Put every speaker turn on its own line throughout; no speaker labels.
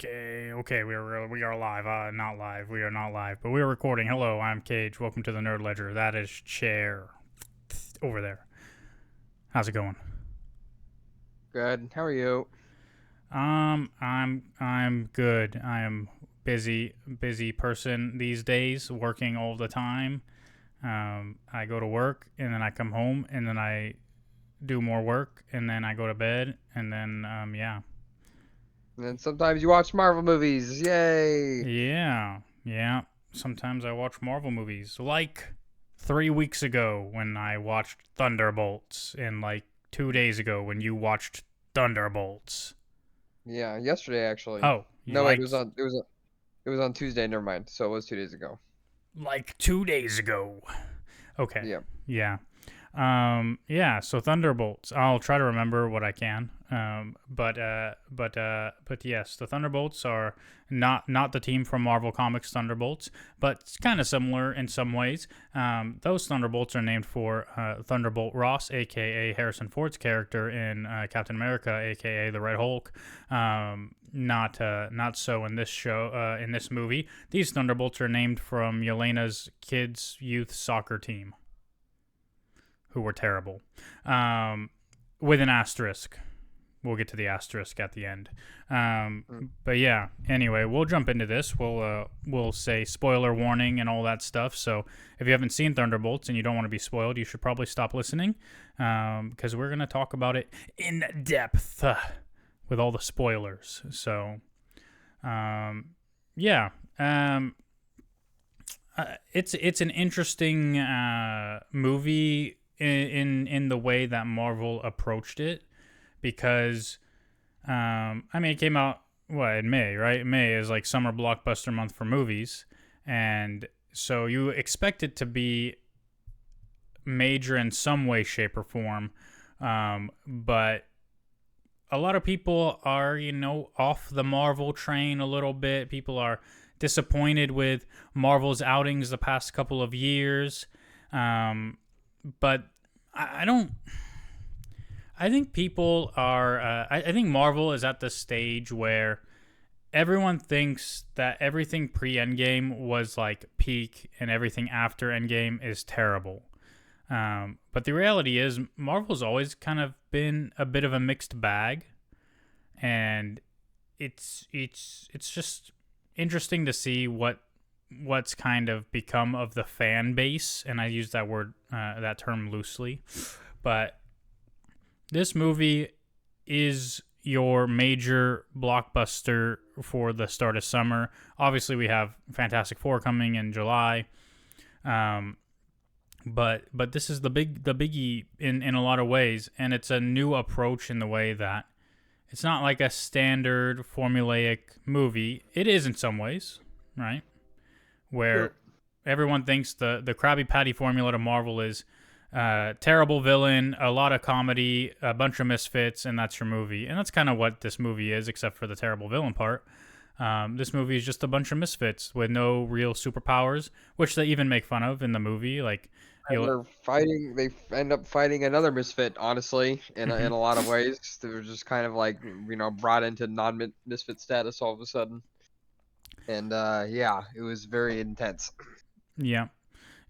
Okay, we are live. Not live. We are not live, but we are recording. Hello, I'm Cage. Welcome to the Nerd Ledger. That is Chair over there. How's it going?
Good. How are you?
I'm good. I am busy person these days, working all the time. I go to work and then I come home and then I do more work and then I go to bed and then yeah.
And then sometimes you watch Marvel movies. Yay!
Yeah. Sometimes I watch Marvel movies, like 3 weeks ago when I watched Thunderbolts, and like 2 days ago when you watched Thunderbolts.
Yeah, yesterday actually.
Oh, you
No, wait,
liked
it was on Tuesday. Never mind. So it was 2 days ago.
like 2 days ago. Okay,
Yeah.
yeah. Yeah, so Thunderbolts. I'll try to remember what I can. But yes, the Thunderbolts are not the team from Marvel Comics Thunderbolts, but it's kind of similar in some ways. Those Thunderbolts are named for Thunderbolt Ross, aka Harrison Ford's character in Captain America, aka the Red Hulk. Not so in this show. In this movie, these Thunderbolts are named from Yelena's kids' youth soccer team, who were terrible. With an asterisk. We'll get to the asterisk at the end.
Mm.
But yeah, anyway, we'll jump into this. We'll say spoiler warning and all that stuff. So if you haven't seen Thunderbolts and you don't want to be spoiled, you should probably stop listening, because we're gonna talk about it in depth with all the spoilers. So yeah. It's an interesting movie in the way that Marvel approached it, because I mean, it came out in May, right? May is like summer blockbuster month for movies, and so you expect it to be major in some way, shape, or form, but a lot of people are, off the Marvel train a little bit. People are disappointed with Marvel's outings the past couple of years. But I don't. I think people are. I think Marvel is at the stage where everyone thinks that everything pre Endgame was like peak and everything after Endgame is terrible. But the reality is, Marvel's always kind of been a bit of a mixed bag, and it's just interesting to see what's kind of become of the fan base, and I use that term loosely, but this movie is your major blockbuster for the start of summer. Obviously, we have Fantastic Four coming in July. But this is the biggie in a lot of ways, and it's a new approach in the way that it's not like a standard formulaic movie. It is in some ways, right? Where
Sure.
everyone thinks the Krabby Patty formula to Marvel is terrible villain, a lot of comedy, a bunch of misfits, and that's your movie. And that's kind of what this movie is, except for the terrible villain part. This movie is just a bunch of misfits with no real superpowers, which they even make fun of in the movie. Like,
And
you.
they're fighting. They end up fighting another misfit. Honestly,
Mhm.
in a lot of ways, they were just kind of like brought into misfit status all of a sudden. And yeah, it was very intense.
Yeah,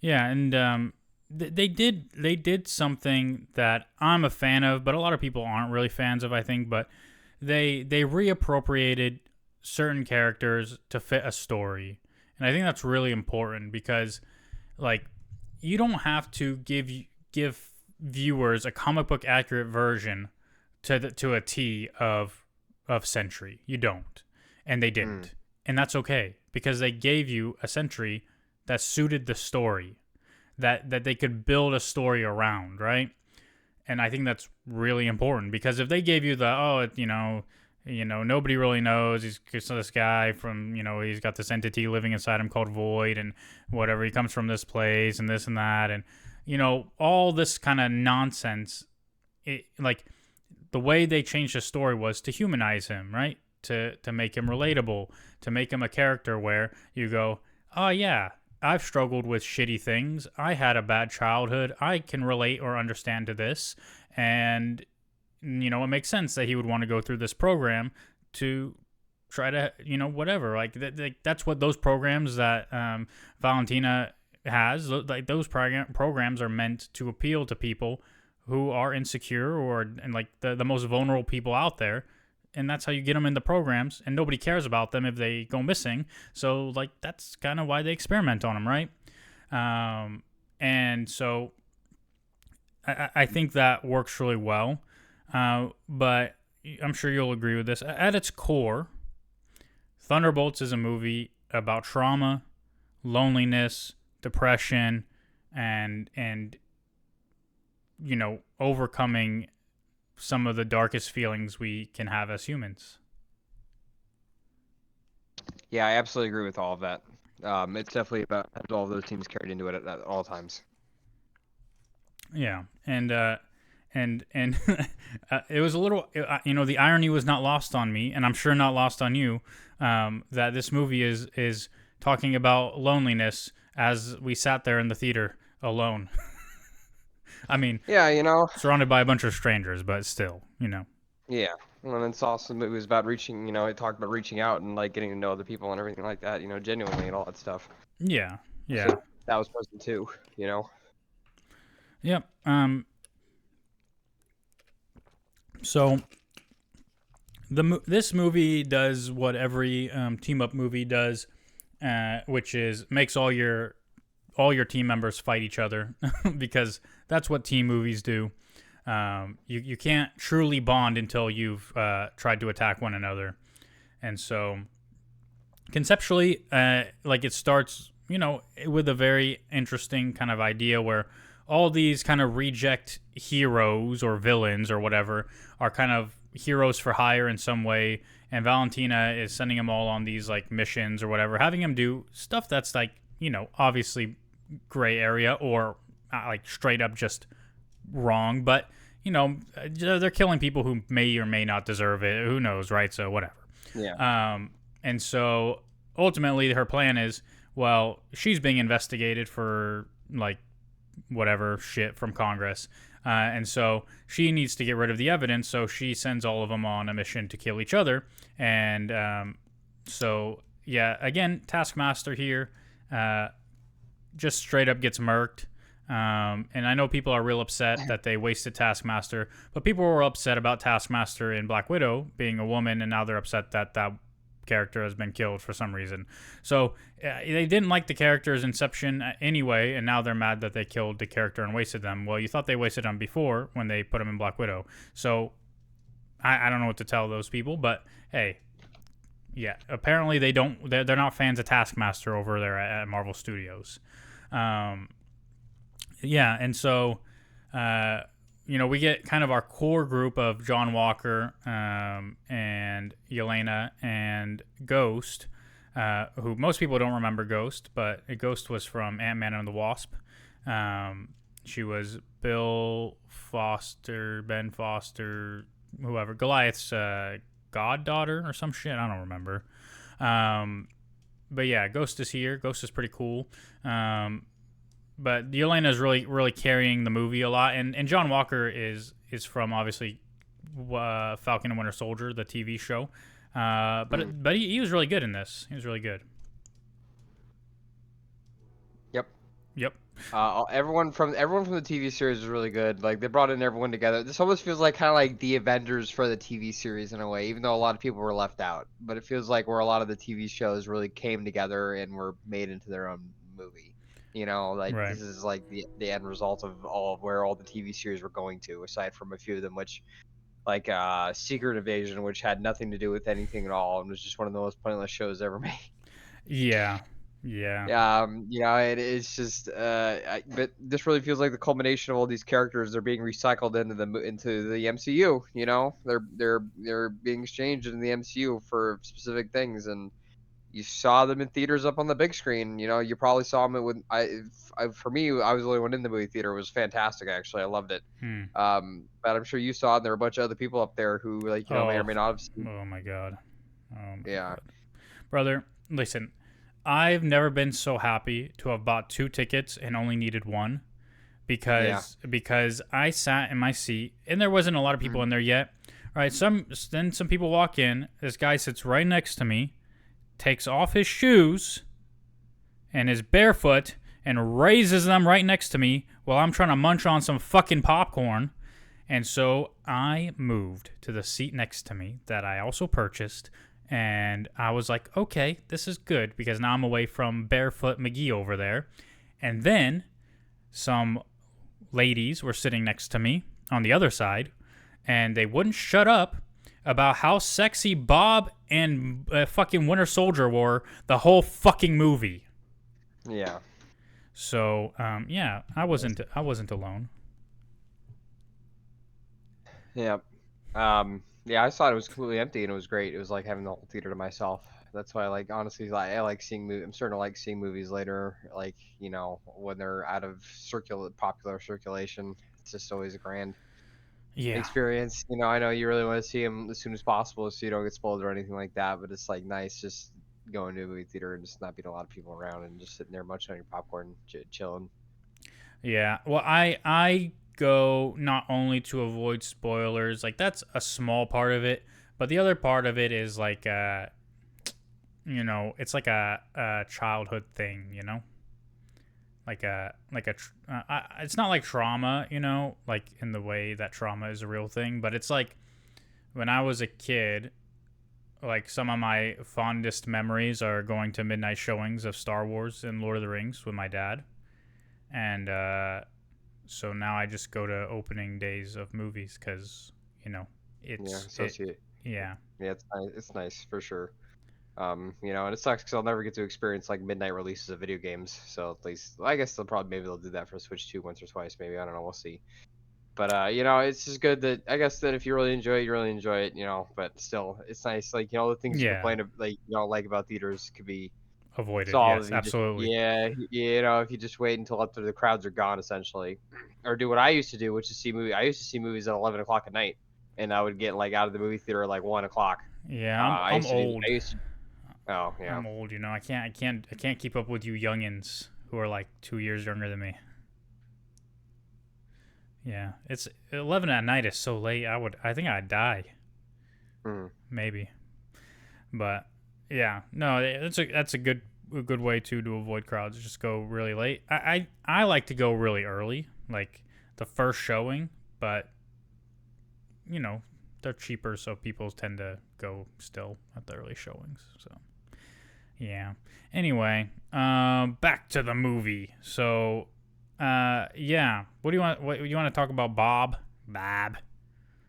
yeah, and they did something that I'm a fan of, but a lot of people aren't really fans of, I think. But they reappropriated certain characters to fit a story, and I think that's really important because, like, you don't have to give viewers a comic book accurate version to a T of Sentry. You don't, and they
Mm.
didn't, and that's okay because they gave you a Sentry that suited the story, that they could build a story around, right? And I think that's really important because if they gave you the nobody really knows, he's just this guy from, he's got this entity living inside him called Void, and whatever, he comes from this place and this and that, and all this kind of nonsense. Like, the way they changed the story was to humanize him, right? To make him relatable, to make him a character where you go, oh yeah, I've struggled with shitty things. I had a bad childhood. I can relate or understand to this. And, it makes sense that he would want to go through this program to try to, whatever. Like that's what those programs that Valentina has. Like those programs are meant to appeal to people who are insecure and like the most vulnerable people out there. And that's how you get them in the programs, and nobody cares about them if they go missing. So like that's kind of why they experiment on them, right? And so I think that works really well. But I'm sure you'll agree with this. At its core, Thunderbolts is a movie about trauma, loneliness, depression, and overcoming some of the darkest feelings we can have as humans.
Yeah, I absolutely agree with all of that. It's definitely about all of those teams carried into it at all times.
Yeah, and it was a little, the irony was not lost on me, and I'm sure not lost on you, that this movie is talking about loneliness as we sat there in the theater alone. I mean,
yeah,
surrounded by a bunch of strangers, but still,
Yeah, and it's awesome. It was about reaching, it talked about reaching out and like getting to know other people and everything like that, genuinely and all that stuff.
Yeah, yeah.
So that was present too,
Yep. So this movie does what every team up movie does, which is makes all your team members fight each other because that's what team movies do. You can't truly bond until you've tried to attack one another, and so conceptually, like it starts, with a very interesting kind of idea where all these kind of reject heroes or villains or whatever are kind of heroes for hire in some way, and Valentina is sending them all on these like missions or whatever, having them do stuff that's like, obviously gray area or like straight up just wrong, but they're killing people who may or may not deserve it. Who knows, right? So whatever.
Yeah.
And so ultimately her plan is, well, she's being investigated for like whatever shit from Congress, and so she needs to get rid of the evidence. So she sends all of them on a mission to kill each other. And so yeah, again, Taskmaster here, just straight up gets murked. And I know people are real upset that they wasted Taskmaster, but people were upset about Taskmaster in Black Widow being a woman, and now they're upset that that character has been killed for some reason. So they didn't like the character's inception anyway, and now they're mad that they killed the character and wasted them. Well, you thought they wasted them before when they put him in Black Widow. So I don't know what to tell those people, but hey, yeah, apparently they're not fans of Taskmaster over there at Marvel Studios. Yeah, and so, we get kind of our core group of John Walker and Yelena and Ghost, who most people don't remember Ghost, but Ghost was from Ant-Man and the Wasp. She was Bill Foster, Ben Foster, whoever, Goliath's goddaughter or some shit, I don't remember. But yeah, Ghost is here. Ghost is pretty cool. But Yelena is really, really carrying the movie a lot, and John Walker is from obviously Falcon and Winter Soldier, the TV show. But he was really good in this. He was really good. Yep.
Everyone from the TV series is really good. Like they brought in everyone together. This almost feels like kind of like the Avengers for the TV series in a way, even though a lot of people were left out. But it feels like where a lot of the TV shows really came together and were made into their own movie. Right. This is like the end result of all of where all the TV series were going to, aside from a few of them, which like Secret Invasion, which had nothing to do with anything at all and was just one of the most pointless shows ever made.
Yeah.
It is just but this really feels like the culmination of all these characters. They're being recycled into the MCU. They're being exchanged in the MCU for specific things, and you saw them in theaters up on the big screen. You probably saw them for me, I was the only one in the movie theater. It was fantastic, actually. I loved it. But I'm sure you saw it, and there were a bunch of other people up there who may or may not have seen.
Oh my god.
Yeah.
God. Brother, listen, I've never been so happy to have bought 2 tickets and only needed 1 because I sat in my seat and there wasn't a lot of people in there yet. Right? Then some people walk in. This guy sits right next to me, takes off his shoes and is barefoot and raises them right next to me while I'm trying to munch on some fucking popcorn. And so I moved to the seat next to me that I also purchased. And I was like, okay, this is good because now I'm away from barefoot McGee over there. And then some ladies were sitting next to me on the other side, and they wouldn't shut up about how sexy Bob and fucking Winter Soldier were the whole fucking movie.
Yeah.
So, yeah, I wasn't alone.
Yeah. Yeah, I thought it was completely empty and it was great. It was like having the whole theater to myself. That's why, like, honestly, I like seeing movies. I'm starting to like seeing movies later, like, when they're out of popular circulation. It's just always a grand experience. I know you really want to see them as soon as possible so you don't get spoiled or anything like that, but it's like nice just going to a movie theater and just not being a lot of people around and just sitting there munching on your popcorn, chilling.
Yeah. Well, I go not only to avoid spoilers, like that's a small part of it, but the other part of it is like it's like a childhood thing, it's not like trauma, like in the way that trauma is a real thing, but it's like when I was a kid, like some of my fondest memories are going to midnight showings of Star Wars and Lord of the Rings with my dad. And so now I just go to opening days of movies because,
yeah, it's nice. It's nice for sure. And it sucks because I'll never get to experience like midnight releases of video games. So at least I guess maybe they'll do that for Switch 2 once or twice. Maybe I don't know. We'll see. But it's just good that I guess that if you really enjoy it, you really enjoy it. But still, it's nice. Like the things you complain of, like you don't like about theaters could be
avoided.
solved.
Yes, absolutely.
If you just wait until after the crowds are gone, essentially, or do what I used to do, which is see movies. I used to see movies at 11 o'clock at night, and I would get like out of the movie theater at like 1 o'clock.
Yeah, I'm old.
Oh yeah.
I'm old. I can't keep up with you youngins who are like 2 years younger than me. Yeah, it's 11 at night is so late. I think I'd die. Maybe, but yeah, no, that's a good way to avoid crowds. Just go really late. I like to go really early, like the first showing, but they're cheaper, so people tend to go still at the early showings. So yeah. Anyway, back to the movie. So. Yeah. What do you want? What you want to talk about, Bob?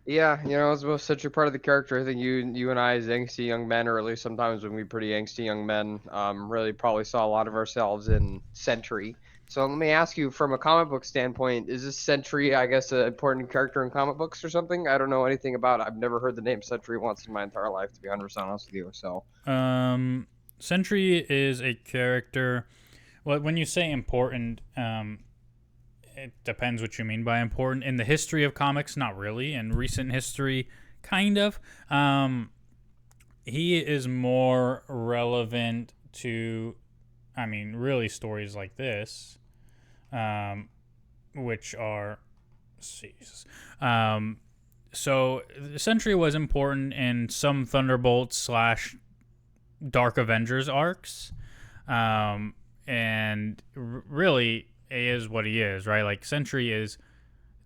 Yeah, it's the most central part of the character. I think you and I, as angsty young men, or at least sometimes when we pretty angsty young men, really probably saw a lot of ourselves in Sentry. So let me ask you, from a comic book standpoint, is this Sentry, I guess, an important character in comic books or something? I don't know anything about it. I've never heard the name Sentry once in my entire life, to be 100% honest with you. So,
Sentry is a character. Well, when you say important, it depends what you mean by important. In the history of comics, not really. In recent history, kind of. He is more relevant to, really stories like this, which are, Jesus. So Sentry was important in some Thunderbolts / Dark Avengers arcs, and really is what he is, right? Like Sentry is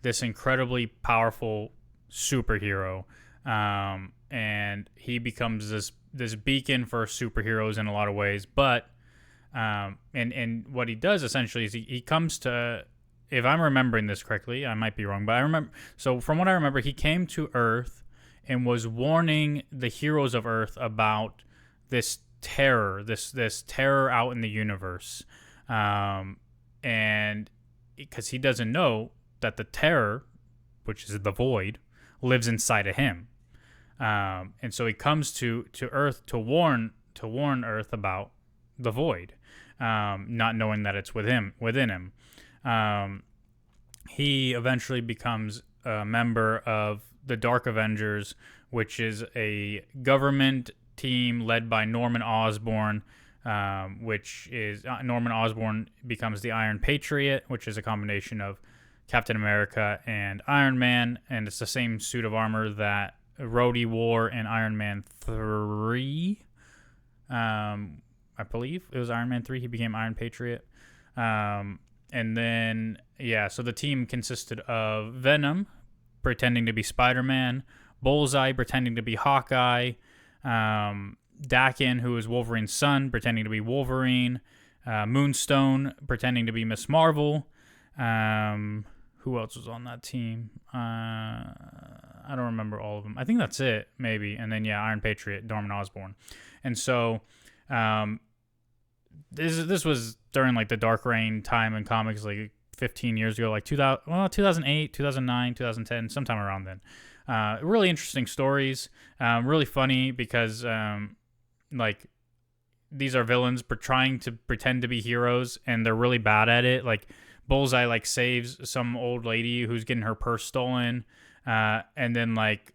this incredibly powerful superhero, and he becomes this beacon for superheroes in a lot of ways. But and what he does essentially is he comes to, if I'm remembering this correctly, I might be wrong, but I remember. So from what I remember, he came to Earth and was warning the heroes of Earth about this terror, this terror out in the universe. And because he doesn't know that the terror, which is the void, lives inside of him. And so he comes to Earth to warn Earth about the void, not knowing that it's within him. He eventually becomes a member of the Dark Avengers, which is a government team led by Norman Osborn, which is Norman Osborn becomes the Iron Patriot, which is a combination of Captain America and Iron Man, and it's the same suit of armor that Rhodey War and Iron Man 3. I believe it was Iron Man 3. He became Iron Patriot. And then, yeah, so the team consisted of Venom pretending to be Spider-Man, Bullseye pretending to be Hawkeye, Daken, who is Wolverine's son, pretending to be Wolverine, Moonstone pretending to be Miss Marvel. Who else was on that team? I don't remember all of them. I think that's it, maybe. And then, yeah, Iron Patriot, Norman Osborn. And so this was during like the Dark Reign time in comics, like 15 years ago, like 2008, 2009, 2010, sometime around then. Really interesting stories, really funny because like these are villains trying to pretend to be heroes, and they're really bad at it. Like Bullseye like saves some old lady who's getting her purse stolen, and then like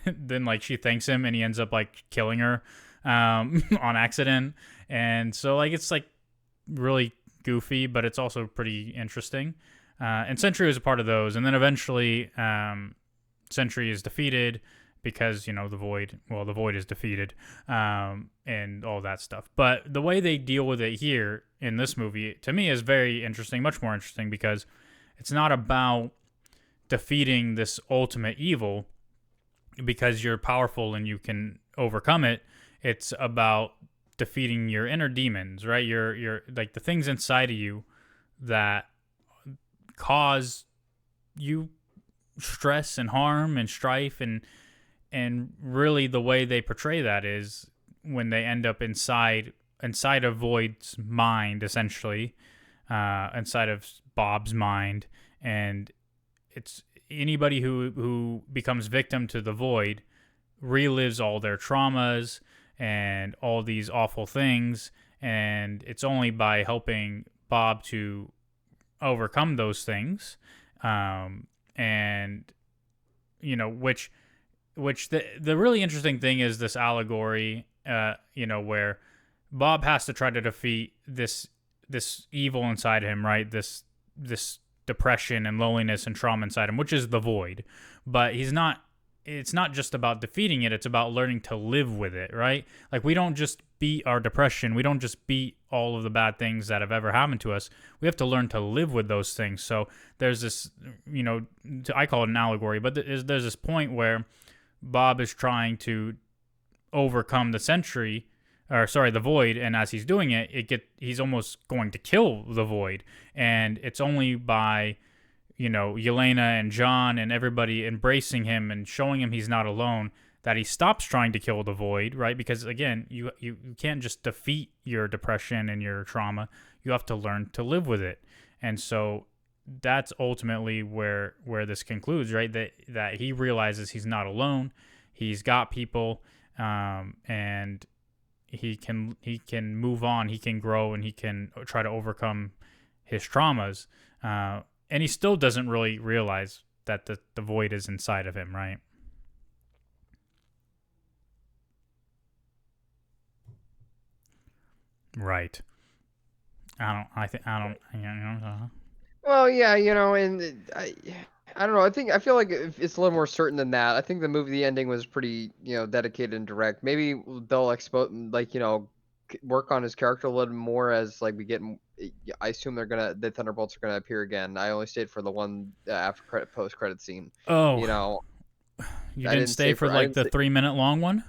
then like she thanks him, and he ends up like killing her on accident. And so like it's like really goofy, but it's also pretty interesting. And Sentry was a part of those, and then eventually Sentry is defeated because the Void is defeated, and all that stuff. But the way they deal with it here in this movie, to me, is very interesting, much more interesting, because it's not about defeating this ultimate evil because you're powerful and you can overcome it. It's about defeating your inner demons, right? Your like the things inside of you that cause you stress and harm and strife, and really the way they portray that is when they end up inside of Void's mind, essentially, inside of Bob's mind. And it's anybody who becomes victim to the Void relives all their traumas and all these awful things, and it's only by helping Bob to overcome those things, and which the really interesting thing is this allegory, where Bob has to try to defeat this evil inside him, right? This depression and loneliness and trauma inside him, which is the Void. But it's not just about defeating it, it's about learning to live with it, right? Like, we don't just beat our depression, we don't just beat all of the bad things that have ever happened to us. We have to learn to live with those things. So there's this, I call it an allegory, but there's this point where Bob is trying to overcome the Void, and as he's doing it, he's almost going to kill the Void, and it's only by Yelena and John and everybody embracing him and showing him he's not alone that he stops trying to kill the Void, right? Because again, you can't just defeat your depression and your trauma. You have to learn to live with it. And so that's ultimately where this concludes, right? That he realizes he's not alone. He's got people, and he can move on, he can grow, and he can try to overcome his traumas. And he still doesn't really realize that the Void is inside of him, right? Right. I don't.
Well, yeah, and I don't know. I feel like it's a little more certain than that. I think the ending was pretty, dedicated and direct. Maybe they'll work on his character a little more as like we get. I assume the Thunderbolts are gonna appear again. I only stayed for the one post credit scene.
Oh, you didn't stay for like the 3-minute long one?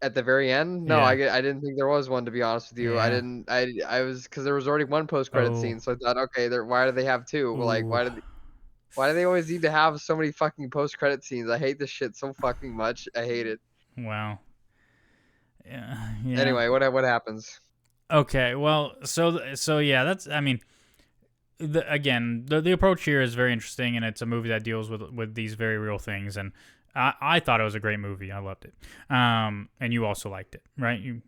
At the very end? No,
Yeah.
I didn't think there was one, to be honest with you.
Yeah.
I didn't. I was, because there was already one post credit scene, so I thought, okay, why do they have two? Like,
Ooh.
why do they always need to have so many fucking post credit scenes? I hate this shit so fucking much. I hate it.
Wow. Yeah.
Anyway, what happens?
Okay. Well, so yeah, that's. I mean, the approach here is very interesting, and it's a movie that deals with these very real things, and I thought it was a great movie. I loved it. And you also liked it, right? You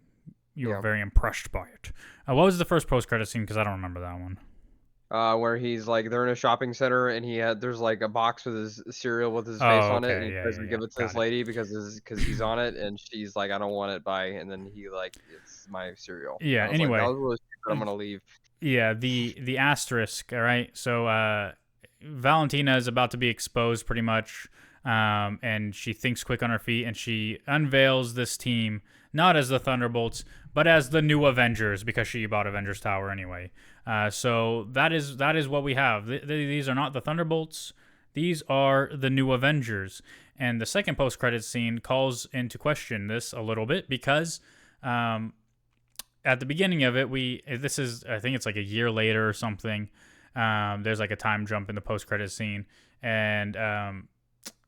were very impressed by it. What was the first post credit scene? Because I don't remember that one.
Where he's like, they're in a shopping center, and there's like a box with his cereal with his face on it, and he tries to give it to this lady because he's on it, and she's like, I don't want it, bye. And then he like, it's my cereal.
Yeah. Anyway,
that was really stupid, I'm gonna leave.
Yeah. The asterisk. All right. So Valentina is about to be exposed, pretty much. and she thinks quick on her feet, and she unveils this team not as the Thunderbolts, but as the new Avengers because she bought Avengers Tower anyway. So that is what we have. These are not the Thunderbolts. These are the new Avengers. And the second post-credits scene calls into question this a little bit because at the beginning of it, this is, I think it's like a year later or something. There's like a time jump in the post-credit scene, and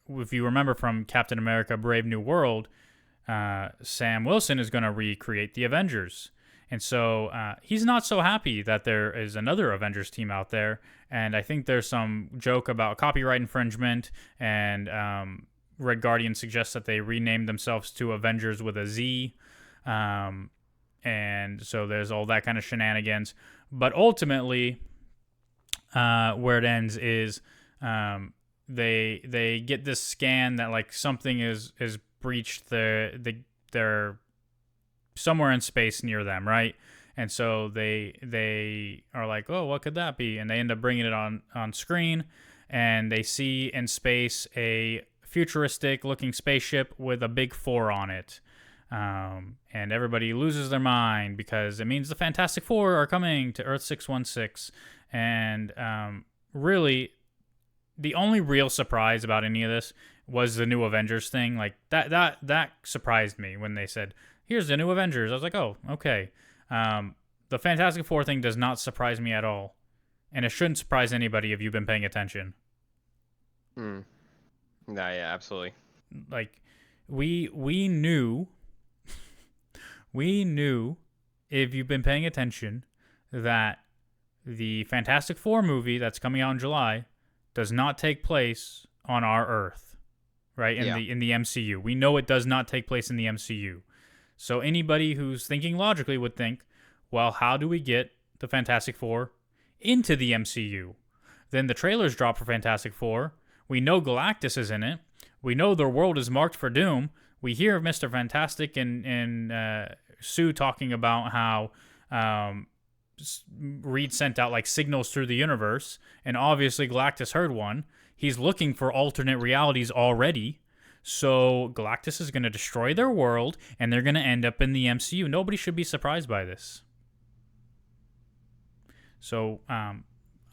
if you remember from Captain America: Brave New World, Sam Wilson is going to recreate the Avengers. And so he's not so happy that there is another Avengers team out there. And I think there's some joke about copyright infringement. And Red Guardian suggests that they rename themselves to Avengers with a Z. And so there's all that kind of shenanigans. But ultimately, where it ends is they get this scan that like something is breached their somewhere in space near them, right? And so they are like, oh, what could that be? And they end up bringing it on screen, and they see in space a futuristic looking spaceship with a big 4 on it. And everybody loses their mind because it means the Fantastic Four are coming to Earth 616. And really, the only real surprise about any of this was the new Avengers thing. Like that surprised me when they said, here's the new Avengers. I was like, oh, okay. The Fantastic Four thing does not surprise me at all. And it shouldn't surprise anybody if you've been paying attention.
No, yeah, absolutely.
Like, we knew, if you've been paying attention, that the Fantastic Four movie that's coming out in July does not take place on our Earth, right? In the MCU. We know it does not take place in the MCU. So anybody who's thinking logically would think, well, how do we get the Fantastic Four into the MCU? Then the trailers drop for Fantastic Four. We know Galactus is in it. We know their world is marked for doom. We hear Mr. Fantastic and Sue talking about how Reed sent out like signals through the universe, and obviously Galactus heard one. He's looking for alternate realities already. So Galactus is going to destroy their world, and they're going to end up in the MCU. Nobody should be surprised by this. So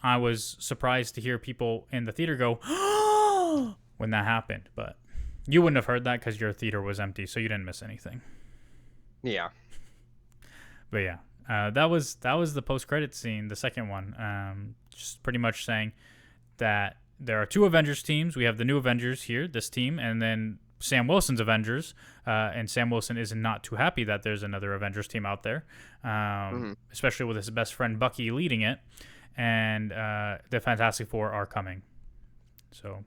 I was surprised to hear people in the theater go, when that happened. But you wouldn't have heard that because your theater was empty, so you didn't miss anything.
Yeah.
But yeah, that was the post-credit scene, the second one. Just pretty much saying that there are two Avengers teams. We have the new Avengers here, this team, and then Sam Wilson's Avengers. And Sam Wilson is not too happy that there's another Avengers team out there, especially with his best friend Bucky leading it. And the Fantastic Four are coming. So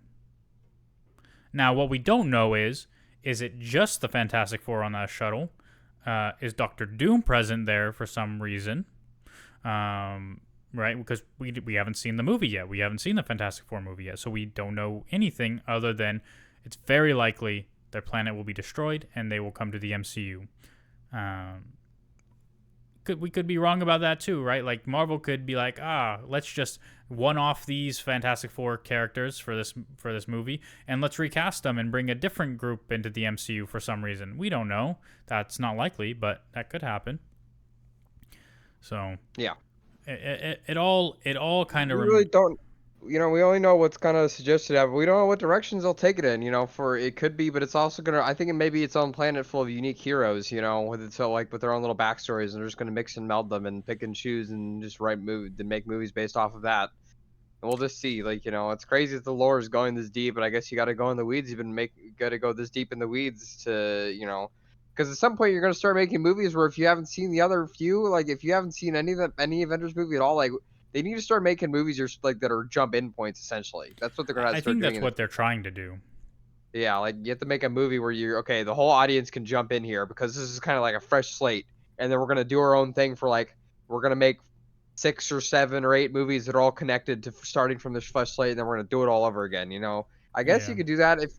now what we don't know is it just the Fantastic Four on that shuttle? Is Doctor Doom present there for some reason? Right? Because we haven't seen the movie yet. We haven't seen the Fantastic Four movie yet. So we don't know anything other than it's very likely their planet will be destroyed and they will come to the MCU. We could be wrong about that too, right? Like Marvel could be like, let's just one-off these Fantastic Four characters for this movie, and let's recast them and bring a different group into the MCU for some reason. We don't know. That's not likely, but that could happen. So
yeah,
it all kind of.
We really don't. We only know what's kind of suggested. But we don't know what directions they'll take it in. For it could be, but it's also gonna. I think it may be its own planet full of unique heroes. With it, so like with their own little backstories, and they're just gonna mix and meld them and pick and choose and just make movies based off of that. And we'll just see. It's crazy that the lore is going this deep, but I guess you got to go in the weeds. Got to go this deep in the weeds to because at some point you're gonna start making movies where if you haven't seen the other few, like if you haven't seen any Avengers movie at all, like. They need to start making movies that are jump-in points, essentially. That's what they're going to have to start doing.
I think that's what they're trying to do.
Yeah, like you have to make a movie where the whole audience can jump in here because this is kind of like a fresh slate. And then we're going to do our own thing we're going to make 6 or 7 or 8 movies that are all connected to starting from this fresh slate, and then we're going to do it all over again, I guess you could do that if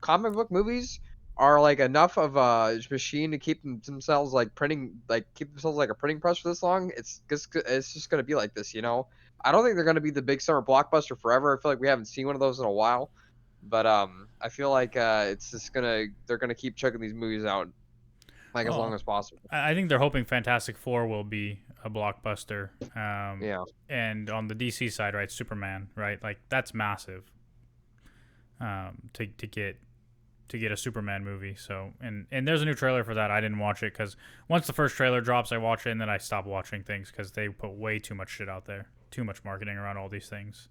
comic book movies are like enough of a machine to keep themselves keep themselves like a printing press for this long. It's just gonna be like this, I don't think they're gonna be the big summer blockbuster forever. I feel like we haven't seen one of those in a while, But I feel like it's just they're gonna keep checking these movies out like as long
Oh,
as possible.
I think they're hoping Fantastic Four will be a blockbuster.
Yeah.
And on the DC side, right, Superman, right, like that's massive. To get a Superman movie. So and there's a new trailer for that. I didn't watch it because once the first trailer drops, I watch it and then I stop watching things because they put way too much shit out there, too much marketing around all these things.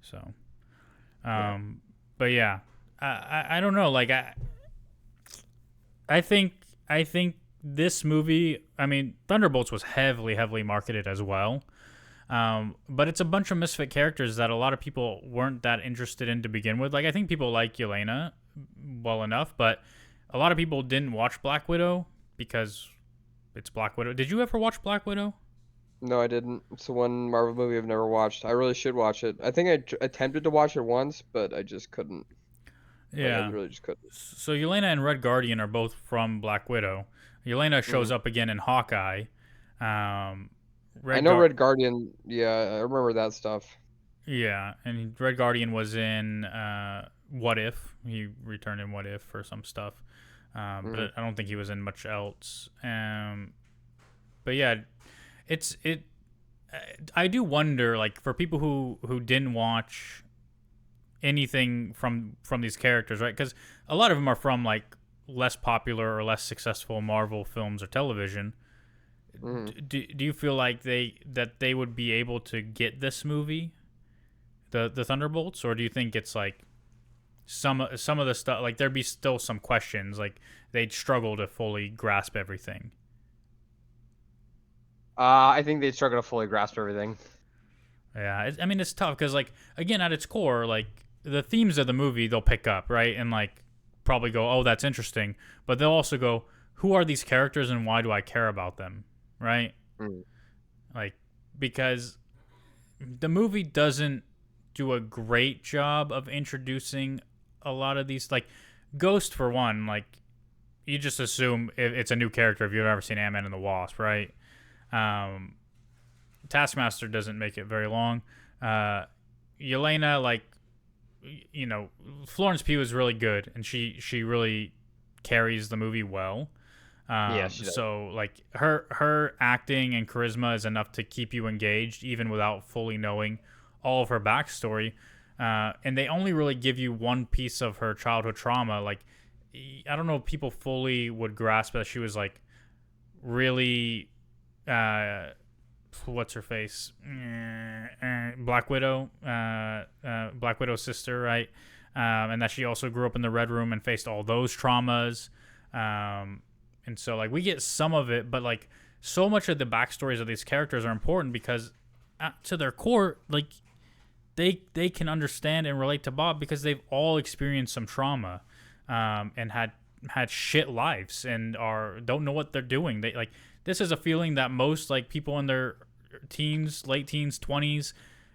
So,
Yeah.
but yeah, I don't know. Like I think I think this movie. I mean, Thunderbolts was heavily marketed as well. But it's a bunch of misfit characters that a lot of people weren't that interested in to begin with. Like I think people like Yelena well enough, but a lot of people didn't watch Black Widow because it's Black Widow. Did you ever watch Black Widow?
No, I didn't. It's the one Marvel movie I've never watched. I really should watch it. I think attempted to watch it once, but I just couldn't. Like I
Yeah.
really just couldn't.
So Yelena and Red Guardian are both from Black Widow. Yelena shows
Mm.
up again in Hawkeye. Um,
I
Red
know
Guard.
Red Guardian. Yeah, I remember that stuff.
Yeah, and Red Guardian was in What If. He returned in What If for some stuff,
Mm.
but I don't think he was in much else. But yeah, it's it. I do wonder, like, for people who didn't watch anything from these characters, right? Because a lot of them are from like less popular or less successful Marvel films or television.
Mm.
Do you feel like they would be able to get this movie, the Thunderbolts, or do you think it's like some of the stuff, like there'd be still some questions, like they'd struggle to fully grasp everything?
I think they struggle to fully grasp everything.
Yeah, I mean it's tough because like again at its core, like the themes of the movie they'll pick up, right, and like probably go, oh that's interesting, but they'll also go, who are these characters and why do I care about them, right?
Mm.
Like because the movie doesn't do a great job of introducing a lot of these, like Ghost for one, like you just assume it's a new character if you've ever seen Ant-Man and the Wasp, right? Um, Taskmaster doesn't make it very long. Yelena, like you know, Florence Pugh is really good, and she really carries the movie well.
Yeah, she does.
So like her acting and charisma is enough to keep you engaged even without fully knowing all of her backstory. And they only really give you one piece of her childhood trauma. Like I don't know if people fully would grasp that she was like really what's her face, Black Widow, Black Widow's sister, right? And that she also grew up in the Red Room and faced all those traumas. And so like we get some of it, but like so much of the backstories of these characters are important because to their core, like they can understand and relate to Bob because they've all experienced some trauma, and had shit lives and are don't know what they're doing. They like this is a feeling that most like people in their teens, late teens, 20s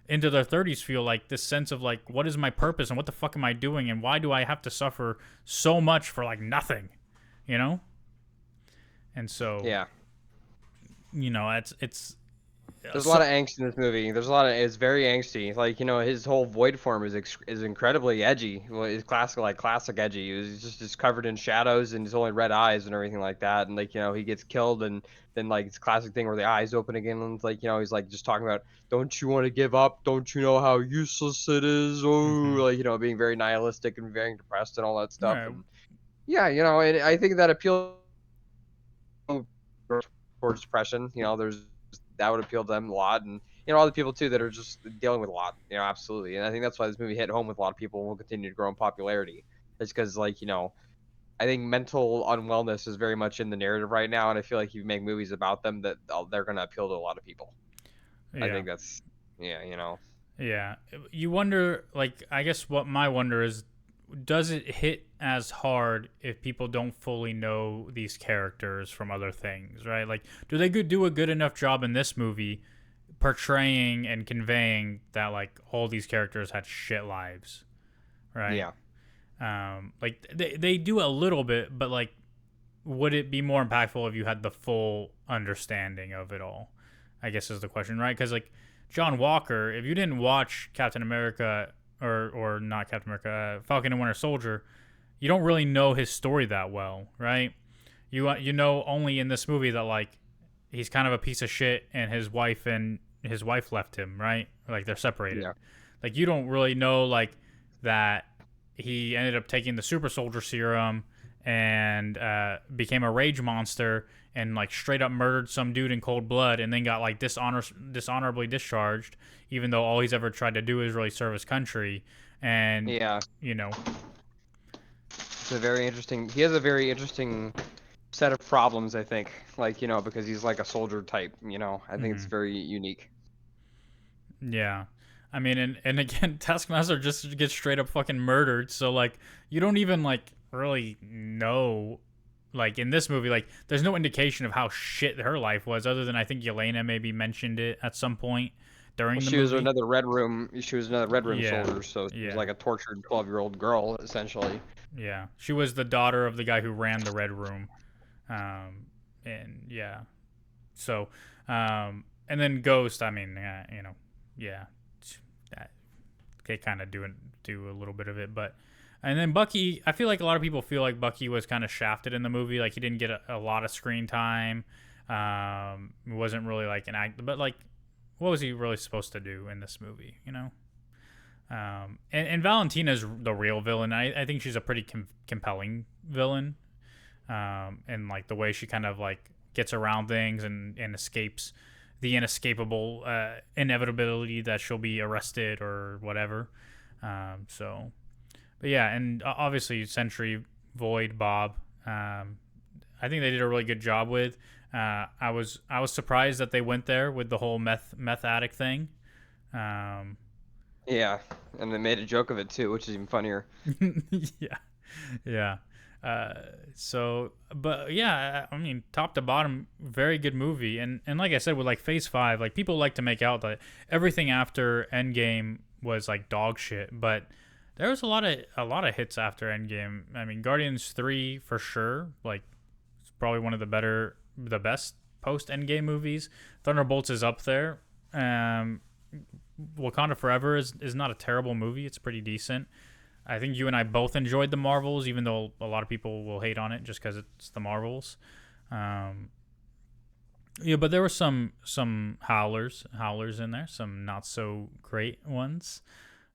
into their 30s feel, like this sense of like what is my purpose and what the fuck am I doing and why do I have to suffer so much for like nothing, you know? And so,
Yeah.
you know, it's
There's a lot
so
of angst in this movie. There's a lot of it's very angsty. Like his whole void form is incredibly edgy. Well, it's classic edgy. He's just covered in shadows and his only red eyes and everything like that. And like he gets killed and then like it's a classic thing where the eyes open again and it's like he's like just talking about don't you want to give up? Don't you know how useless it is? Oh,
mm-hmm.
like being very nihilistic and very depressed and all that stuff.
Yeah,
And yeah, and I think that appeals towards depression. There's that would appeal to them a lot, and other people too that are just dealing with a lot. Absolutely, and I think that's why this movie hit home with a lot of people and will continue to grow in popularity. It's because I think mental unwellness is very much in the narrative right now, and I feel like if you make movies about them, that they're going to appeal to a lot of people. I
yeah,
think that's yeah.
yeah. You wonder, like, I guess what my wonder is, does it hit as hard if people don't fully know these characters from other things, right? Like, do they do a good enough job in this movie portraying and conveying that like all these characters had shit lives, right?
Yeah.
Like they do a little bit, but like, would it be more impactful if you had the full understanding of it all? I guess is the question, right? Because like John Walker, if you didn't watch Captain America or not Captain America, Falcon and Winter Soldier, you don't really know his story that well, right? You know only in this movie that like he's kind of a piece of shit and his wife left him, right? Like they're separated.
Yeah.
Like you don't really know like that he ended up taking the super soldier serum and became a rage monster and like straight up murdered some dude in cold blood and then got like dishonorably discharged, even though all he's ever tried to do is really serve his country. And
Yeah.
you know,
It's a very interesting. He has a very interesting set of problems, I think. Like, because he's like a soldier type, I think it's very unique.
yeah. I mean, and again, Taskmaster just gets straight up fucking murdered. So like, you don't even like really know. Like in this movie, like there's no indication of how shit her life was, other than I think Yelena maybe mentioned it at some point during
Well,
the
she was
movie.
another Red Room. She was another Red Room
Yeah,
soldier, so she was
yeah,
like a tortured 12-year-old girl, essentially.
yeah. She was the daughter of the guy who ran the Red Room, and yeah. So, and then Ghost. I mean, yeah, they kind of do a little bit of it, but and then Bucky. I feel like a lot of people feel like Bucky was kind of shafted in the movie. Like he didn't get a lot of screen time. It wasn't really like an act, but like, what was he really supposed to do in this movie? You know. And Valentina's the real villain. I think she's a pretty compelling villain. And like the way she kind of like gets around things and escapes the inescapable inevitability that she'll be arrested or whatever. So, but yeah, and obviously Sentry, Void, Bob. I think they did a really good job with. I was surprised that they went there with the whole meth addict thing. Um,
Yeah, and they made a joke of it too, which is even funnier.
yeah, yeah. But yeah, I mean, top to bottom, very good movie. And like I said, with like Phase 5, like people like to make out that everything after Endgame was like dog shit, but there was a lot of hits after Endgame. I mean, Guardians 3 for sure, like it's probably one of the best post Endgame movies. Thunderbolts is up there. Wakanda Forever is not a terrible movie. It's pretty decent. I think you and I both enjoyed the Marvels, even though a lot of people will hate on it just because it's the Marvels. Yeah, but there were some howlers in there, some not so great ones.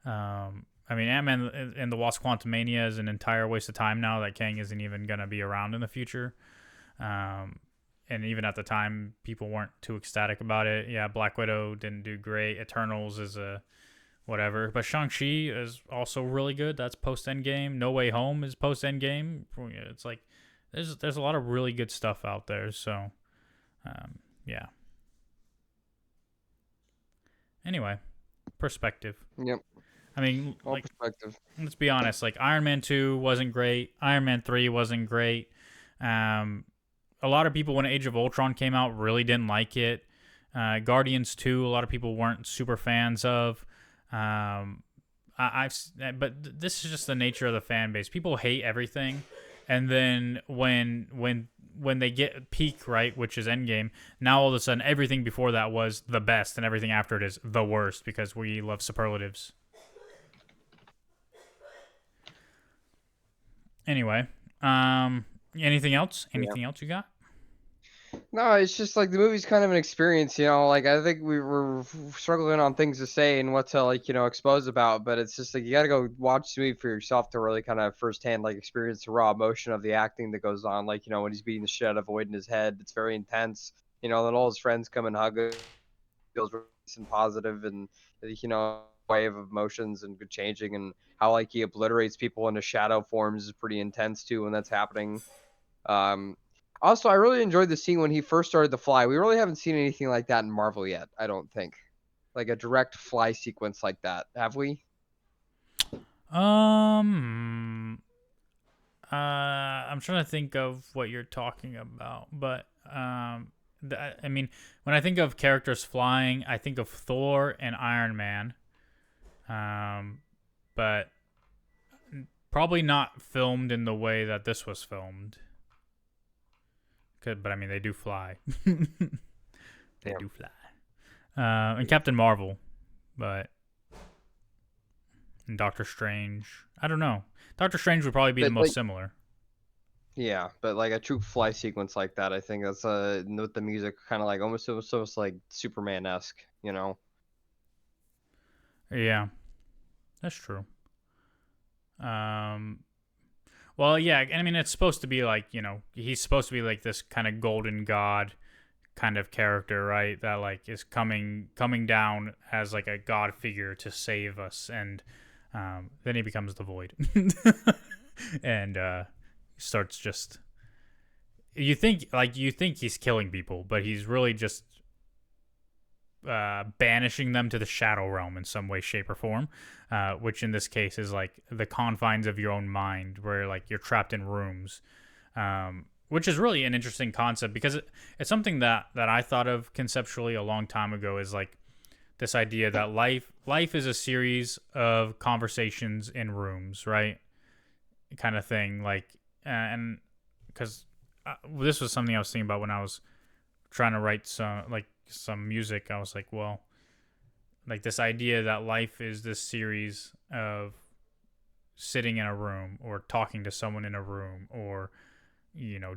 I mean, Ant-Man and the Wasp: Quantumania is an entire waste of time now that Kang isn't even gonna be around in the future. And even at the time, people weren't too ecstatic about it. Yeah, Black Widow didn't do great. Eternals is a whatever. But Shang-Chi is also really good. That's post-Endgame. No Way Home is post-Endgame. It's like there's a lot of really good stuff out there. So, yeah. Anyway, perspective.
Yep,
I mean,
all
like,
perspective.
let's be honest. Like, Iron Man 2 wasn't great. Iron Man 3 wasn't great. A lot of people, when Age of Ultron came out, really didn't like it. Guardians 2, a lot of people weren't super fans of. But this is just the nature of the fan base. People hate everything, and then when they get peak, right, which is Endgame, now all of a sudden everything before that was the best, and everything after it is the worst because we love superlatives. Anyway, anything else?
Yeah.
Anything else you got?
No, it's just like the movie's kind of an experience, Like I think we were struggling on things to say and what to like, expose about, but it's just like you got to go watch the movie for yourself to really kind of firsthand like experience the raw emotion of the acting that goes on. Like when he's beating the shit out of Void in his head, it's very intense. Then all his friends come and hug him, feels really nice and positive, and wave of emotions and good changing, and how like he obliterates people into shadow forms is pretty intense too when that's happening. Um, Also, I really enjoyed the scene when he first started to fly. We really haven't seen anything like that in Marvel yet, I don't think. Like a direct fly sequence like that, have we?
I'm trying to think of what you're talking about, but I mean, when I think of characters flying, I think of Thor and Iron Man. But probably not filmed in the way that this was filmed. But I mean, they do fly. They do fly. And Captain Marvel, but And Doctor Strange, I don't know. Doctor Strange would probably be the
But
most
like,
similar.
yeah, but like a true fly sequence like that, I think that's with the music kind of like almost like Superman-esque, you know?
Yeah, that's true. Um, well, yeah, I mean, it's supposed to be like, he's supposed to be like this kind of golden god kind of character, right? That like is coming down as like a god figure to save us, and then he becomes the Void, and starts just. You think he's killing people, but he's really just banishing them to the shadow realm in some way, shape, or form, which in this case is like the confines of your own mind, where like you're trapped in rooms, which is really an interesting concept because it's something that I thought of conceptually a long time ago. Is like this idea that life is a series of conversations in rooms, right? Kind of thing, like, and because this was something I was thinking about when I was trying to write some music. I was like, well, like this idea that life is this series of sitting in a room or talking to someone in a room or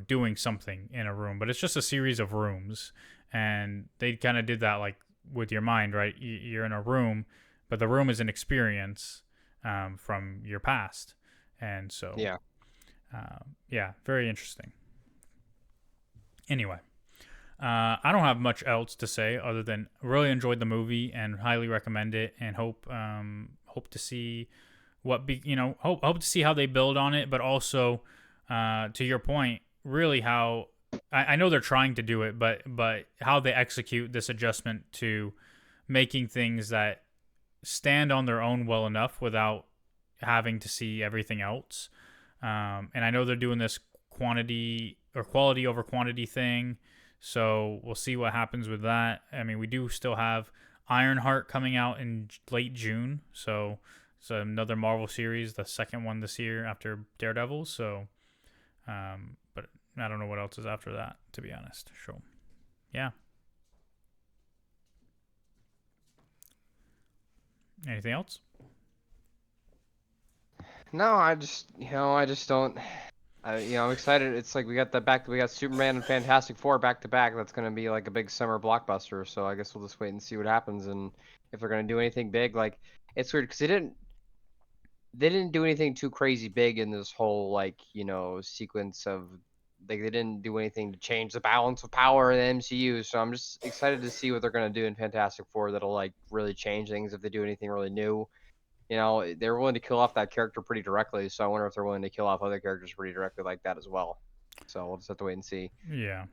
doing something in a room, but it's just a series of rooms. And they kind of did that like with your mind, right? You're in a room, but the room is an experience from your past. And so
Yeah.
yeah, very interesting. Anyway, I don't have much else to say other than really enjoyed the movie and highly recommend it, and hope to see hope to see how they build on it, but also to your point, really how I know they're trying to do it, but how they execute this adjustment to making things that stand on their own well enough without having to see everything else. And I know they're doing this quantity or quality over quantity thing. So we'll see what happens with that. I mean, we do still have Ironheart coming out in late June. So it's another Marvel series, the second one this year after Daredevil. So, but I don't know what else is after that, to be honest. So, yeah. Anything else?
No, I just don't. I'm excited. It's like we got Superman and Fantastic Four back to back. That's gonna be like a big summer blockbuster. So I guess we'll just wait and see what happens, and if they're gonna do anything big. Like, it's weird because they didn't do anything too crazy big in this whole like sequence of, like, they didn't do anything to change the balance of power in the MCU. So I'm just excited to see what they're gonna do in Fantastic Four that'll like really change things if they do anything really new. They're willing to kill off that character pretty directly, so I wonder if they're willing to kill off other characters pretty directly like that as well. So we'll just have to wait and see.
Yeah.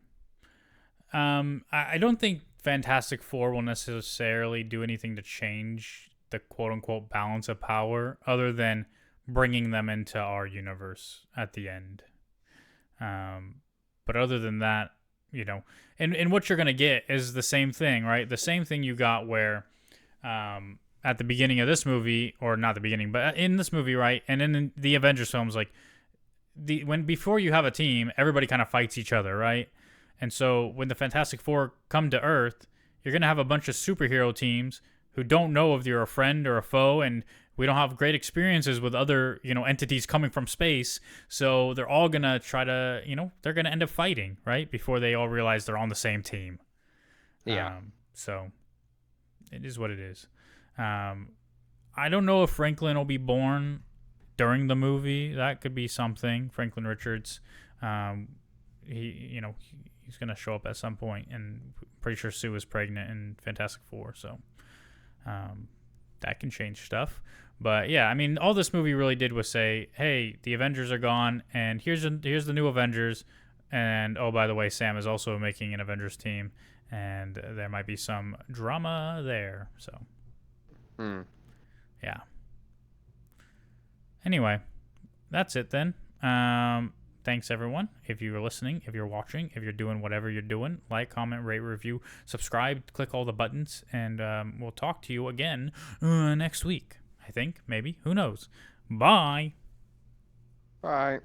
I don't think Fantastic Four will necessarily do anything to change the quote unquote balance of power other than bringing them into our universe at the end. But other than that, and what you're going to get is the same thing, right? The same thing you got where at the beginning of this movie, or not the beginning, but in this movie, right? And in the Avengers films, like before you have a team, everybody kind of fights each other, right? And so when the Fantastic Four come to Earth, you're going to have a bunch of superhero teams who don't know if you're a friend or a foe, and we don't have great experiences with other, entities coming from space. So they're all going to try to, they're going to end up fighting, right? Before they all realize they're on the same team.
Yeah.
So it is what it is. I don't know if Franklin will be born during the movie. That could be something. Franklin Richards. He's gonna show up at some point, and I'm pretty sure Sue is pregnant in Fantastic Four, so that can change stuff. But yeah, I mean, all this movie really did was say, "Hey, the Avengers are gone, and here's the new Avengers, and oh, by the way, Sam is also making an Avengers team, and there might be some drama there." So, yeah. Anyway, that's it then. Thanks, everyone. If you're listening, if you're watching, if you're doing whatever you're doing, like, comment, rate, review, subscribe, click all the buttons, and we'll talk to you again next week. I think, maybe. Who knows? Bye.
Bye.